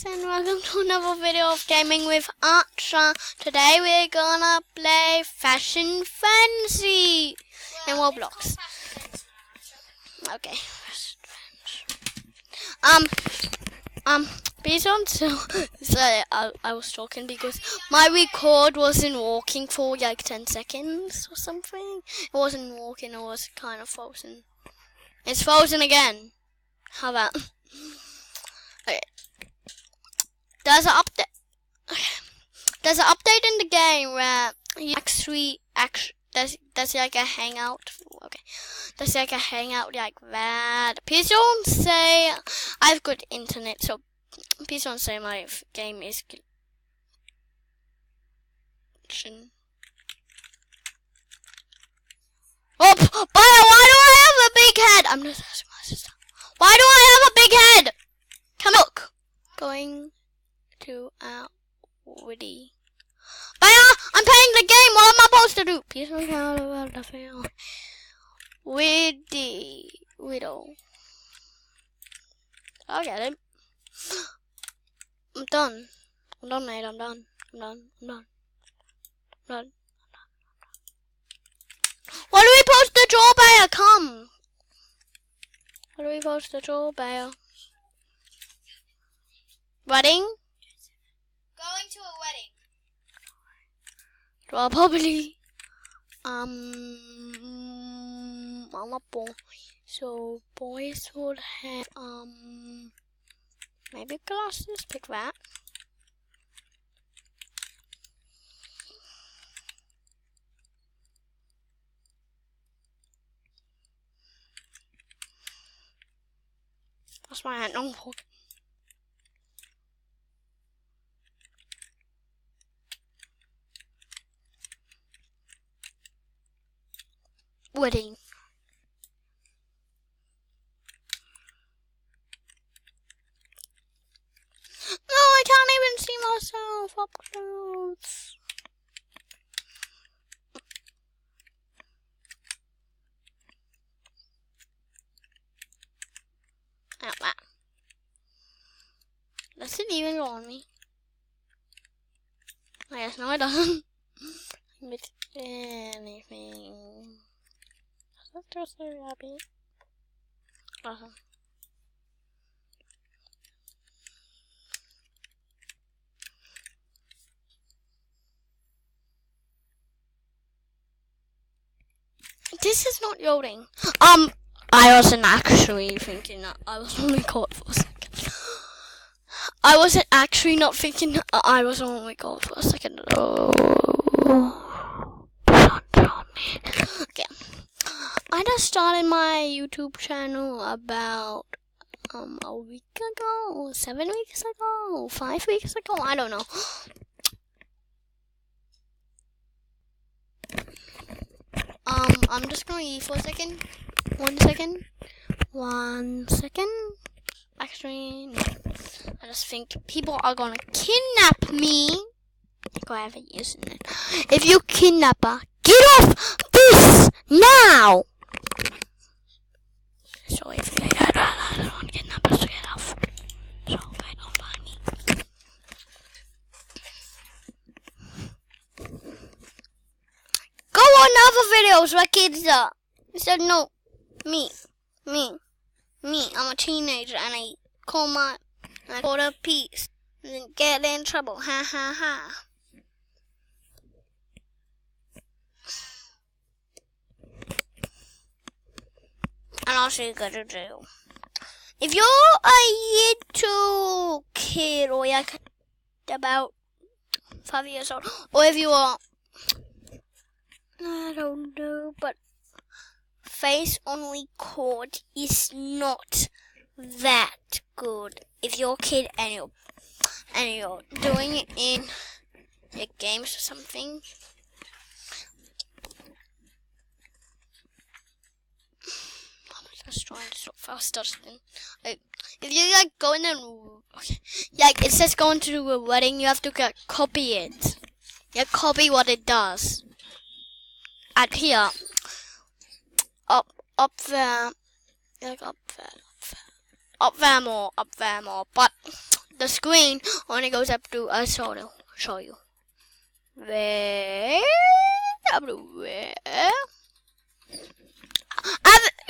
guys, and welcome to another video of Gaming with Archer. Today we're gonna play Fashion Frenzy in Roblox. Okay. Based on I was talking because my record wasn't working for like 10 seconds or something. It wasn't working, it was kind of frozen. It's frozen again. How about? Okay. There's an update in the game where you actually there's like a hangout. Okay, there's like a hangout like that. Please don't say I've got internet, so please don't say my game is glitching. Oh, why do I have a big head? I'm just asking my sister. Why do I have a big head? Come look. Going to Woody. Baya, I'm playing the game. What am I supposed to do? Please don't tell about the fail. Woody. Widow. I'll get it. I'm done. I'm done, mate. I'm done. What are we supposed to draw, Baya? Come. What are we supposed to draw, Baya? Wedding? Going to a wedding. Well, probably. I'm a boy. So boys would have maybe glasses. Pick that. That's my hand. No. Wedding. No, I can't even see myself up close. Like that. Does it even go on me? Oh, yes, no, it doesn't. With anything. That's just so happy. Awesome. This is not loading. I wasn't actually thinking that I was on record for a second. I wasn't actually not thinking that I was on record for a second. Oh. Okay. I just started my YouTube channel about a week ago, 7 weeks ago, 5 weeks ago, I don't know. I'm just gonna eat for a second. 1 second. 1 second. Actually, no. I just think people are gonna kidnap me. Go ahead and use it. If you kidnap her, get off this now! So if you I don't want to kidnap her, so get off. So they don't find me. Go on other videos where kids are. I said no. Me. I'm a teenager and I call the peace. And then get in trouble. Ha ha ha. And also you go to jail. If you're a little kid or like about 5 years old, or if you are, I don't know, but face on record is not that good. If you're a kid and you're doing it in your games or something. Trying to stop faster. Like, if you like go in and like it says going to a wedding, you have to copy it. You copy what it does. At here, up there, like up there more. But the screen only goes up to a show you. Where?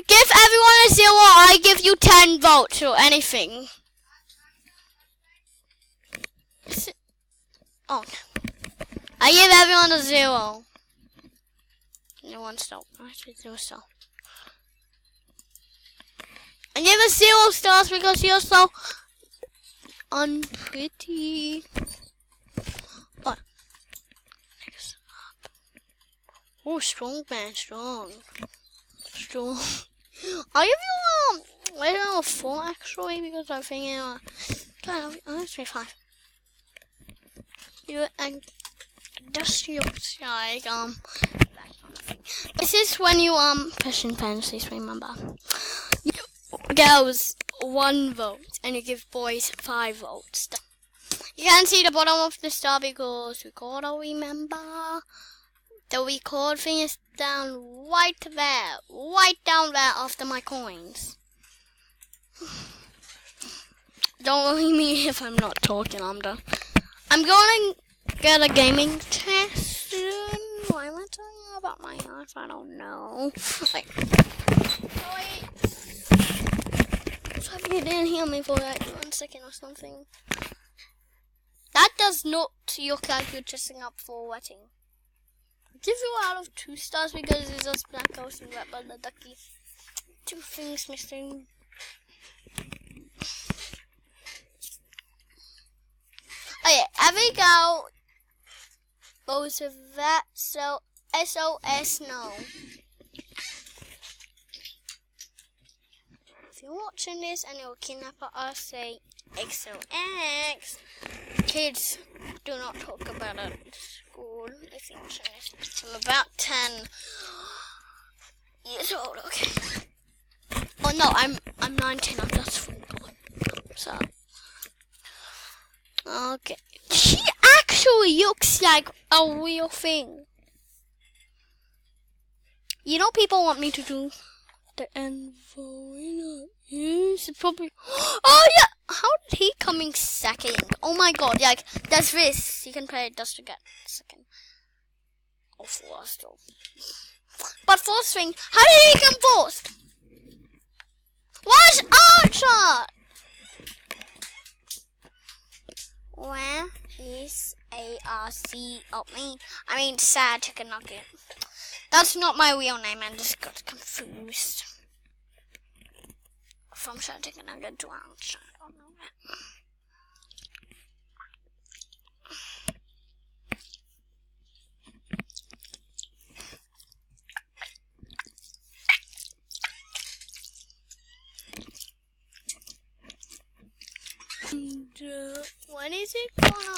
Give everyone a 0. I give you 10 votes or anything. Oh, I give everyone a 0. No one stop. I should do so. I give a 0 stars because you're so unpretty. Oh, oh, strong man, strong. I'll give you I don't know, 4 actually because I'm thinking let's say 5. You and just looks like this is when you Passion Fantasies, remember. You girls 1 vote and you give boys 5 votes. You can't see the bottom of the star because we gotta remember the record thing is down right there. Right down there after my coins. Don't worry me if I'm not talking, I'm going to get a gaming test soon. Why am I talking about my life? I don't know. Like, so if you didn't hear me for like 1 second or something. That does not look like you're dressing up for a wedding. Give you out of 2 stars because it's just black ghost and red the ducky. 2 things missing. Okay, every girl goes with that, so SOS no. If you're watching this and you're a kidnapper, I'll say XOX. Kids, do not talk about it at school if you're watching this. I'm about 10 years old, okay? Oh no, I'm 19, I'm just 4. So okay. She actually looks like a real thing. You know people want me to do the envoy. Yes, probably. Oh yeah! How did he coming second? Oh my god, like there's this. You can play it just to get second. Or first. But first thing, how did he come first? Where's Archer? Where is ARC? Oh, I mean Sad Chicken Nugget. That's not my real name. I just got confused. From Sad Chicken Nugget to Archer. I don't know. When is it gonna?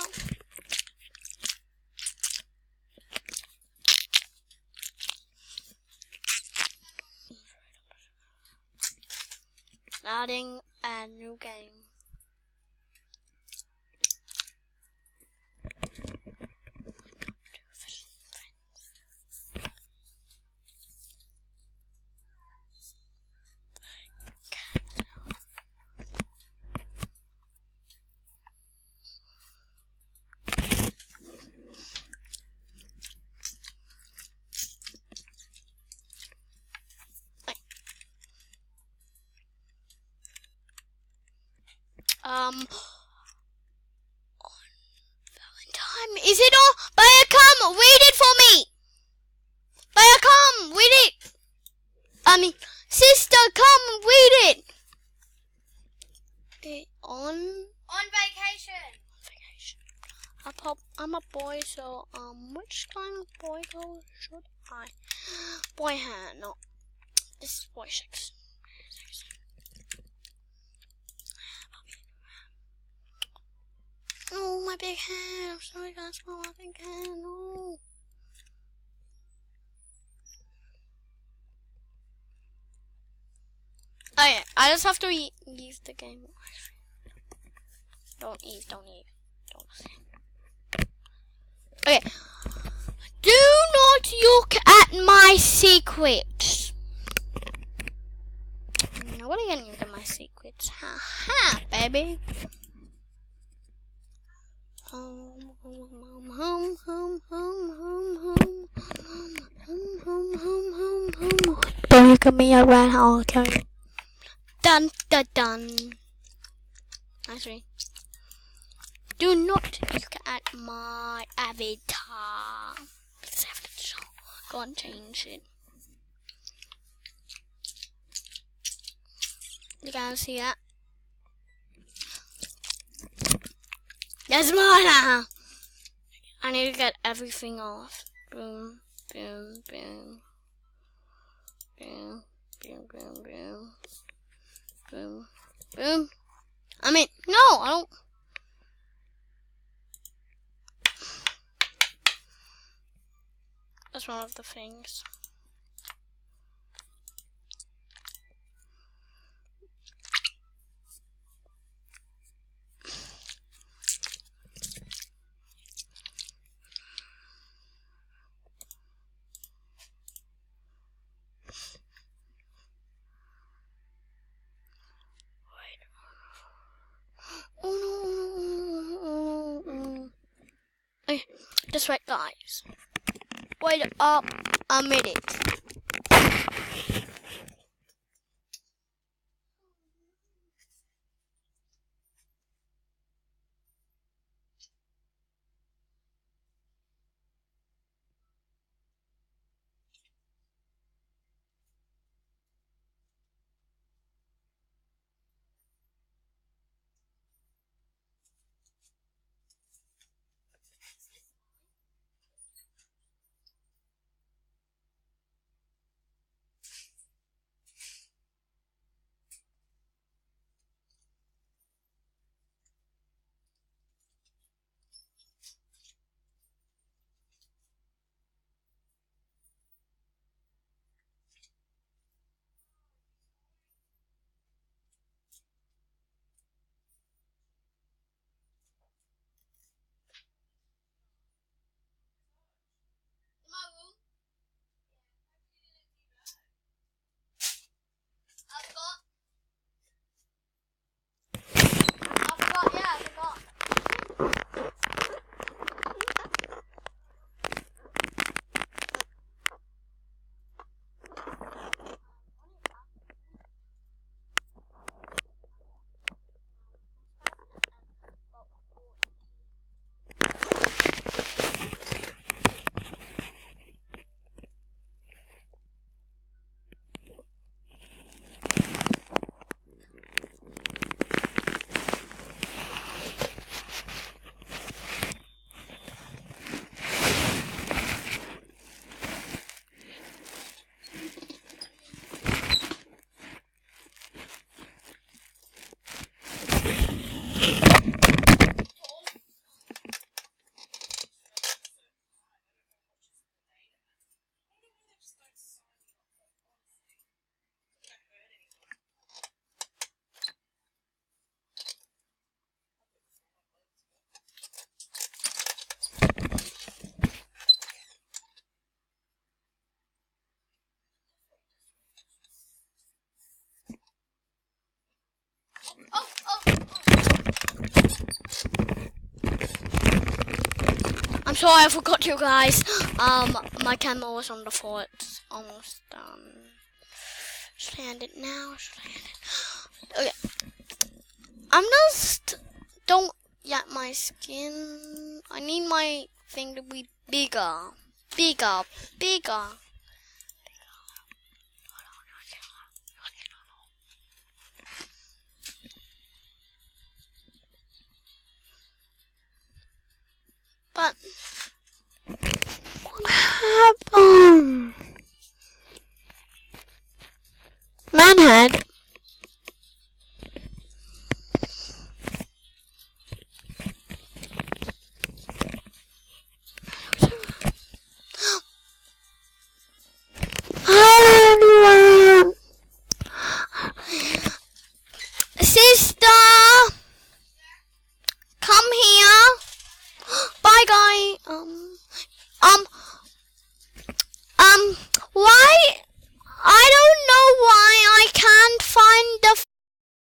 Starting a new game. On Valentine, is it all? Baya, come, read it for me. Baya, come, read it. Sister, come, read it. On vacation. I'm a boy, so which kind of boy color should I? Boy hair, no. This is boy 6. Oh, my big hand. I'm sorry, guys. My big hand. No. Oh, yeah. I just have to leave the game. Don't leave. Okay. Do not look at my secrets. Nobody can look at my secrets. Ha ha, baby. Home, home, home, home, home, home, home, home, home, home, home, home. Don't look at me, I ran out. Okay. Dun, dun, dun. Actually, do not look at my avatar. Go and change it. You guys see that? That's mine. I need to get everything off. Boom, boom, boom, boom, boom, boom, boom, boom, boom. I mean, no, I don't. That's one of the things. Okay, just wait, guys. Wait up a minute. I'm sorry, I forgot you guys. My camera was on the floor. It's almost done. Should I end it now? Should I end it? Okay. I'm just don't get my skin. I need my thing to be bigger, bigger, bigger. But